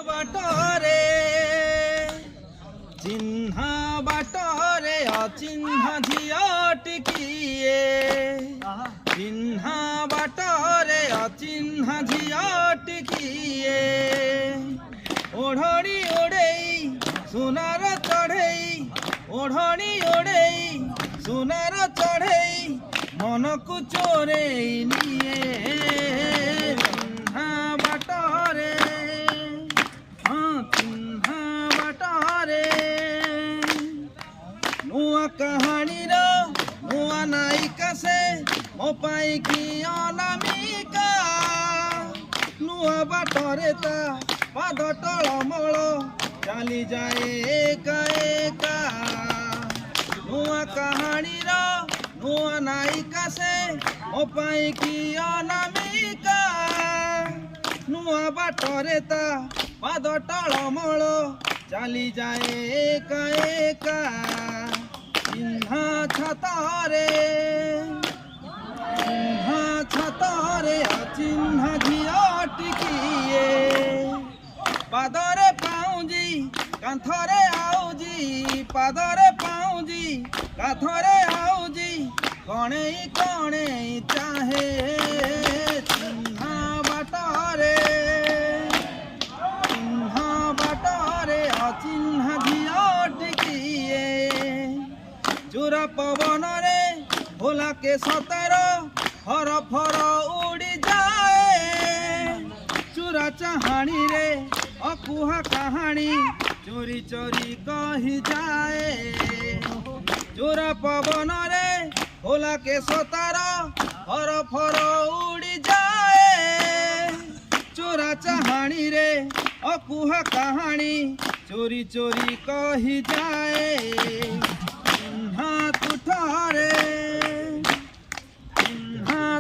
বাটরে চিহ্না বাটরে অচিহ্না ঝিয়টিকিয়ে চিহ্না বাটরে অচিহ্না ঝিয়টিকিয়ে ওঢ়ণী ওড়েই সোনার চঢ়েই ওঢ়ণী ওড়েই সোনার চঢ়েই মনকু চোরেই নিয়ে চিহ্না বাটরে চিহ্না বাটরে ନୂଆ କାହାଣୀର ନୂଆ ନାୟିକା ସେ ମୋ ପାଇଁ କି ଅନାମିକା ନୂଆ ବାଟରେ ତା ପାଦ ଟଳମଳ ଚାଲିଯାଏ ଏକା ଏକା ନୂଆ କାହାଣୀର ନୂଆ ନାୟିକା ସେ ମୋ ପାଇଁ କି ଅନାମିକା ନୂଆ ବାଟରେ ତା ପାଦ ଟଳମଳ ଚାଲିଯାଏ ଏକା ଏକା ଚିହ୍ନା ଛାତରେ ଅଚିହ୍ନା ଝିଅଟିକିଏ ପାଦରେ ପାଉଁଜି କାନ୍ଥରେ ଆଉଜି ପାଦରେ ପାଉଁଜି କାନ୍ଥରେ ଆଉଜି କଣେଇ କଣେଇ ଚାହେଁ ଚିହ୍ନା ବାଟରେ ଅଚିହ୍ନା ଝିଅଟିକିଏ ଚୋର ପବନରେ ଭୋଲା କେଶତାର ଫର ଫର ଉଡ଼ିଯାଏ ଚୋରା ଚାହାଣୀରେ ଅକୁହା କାହାଣୀ ଚୋରି ଚୋରି କହିଯାଏ ଚୋର ପବନରେ ଭୋଲା କେଶତାର ଫର ଫର ଉଡ଼ିଯାଏ ଚୋରା ଚାହାଣୀରେ ଅକୁହା କାହାଣୀ ଚୋରି ଚୋରି କହିଯାଏ ଚିହ୍ନା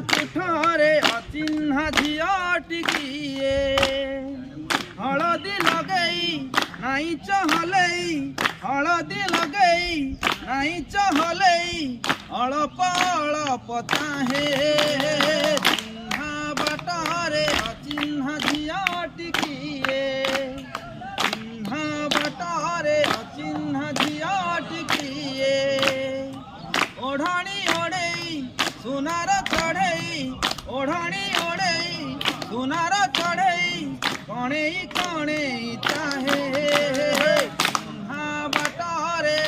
ତୁଠରେ ଅଚିହ୍ନା ଝିଅଟିକିଏ ହଳଦୀ ଲଗେଇ ନାଇଚ ହଲେଇ ହଳଦୀ ଲଗେଇ ନାଇଚ ହଲେଇ ଅଳପ ଅଳପ ଚାହେଁ ଚିହ୍ନା ବାଟରେ ଅଚିହ୍ନା ଝିଅଟିକିଏ ଚିହ୍ନା ବାଟରେ ଅଚିହ୍ନା ଝିଅଟିକିଏ ଓଢ଼ଣୀ ଓଢ଼େଇ সোনার চঢ়েই ওঢ়ণী ওড়েই সোনার চঢ়েই কণেই কণেই চাহে চিহ্না বাটরে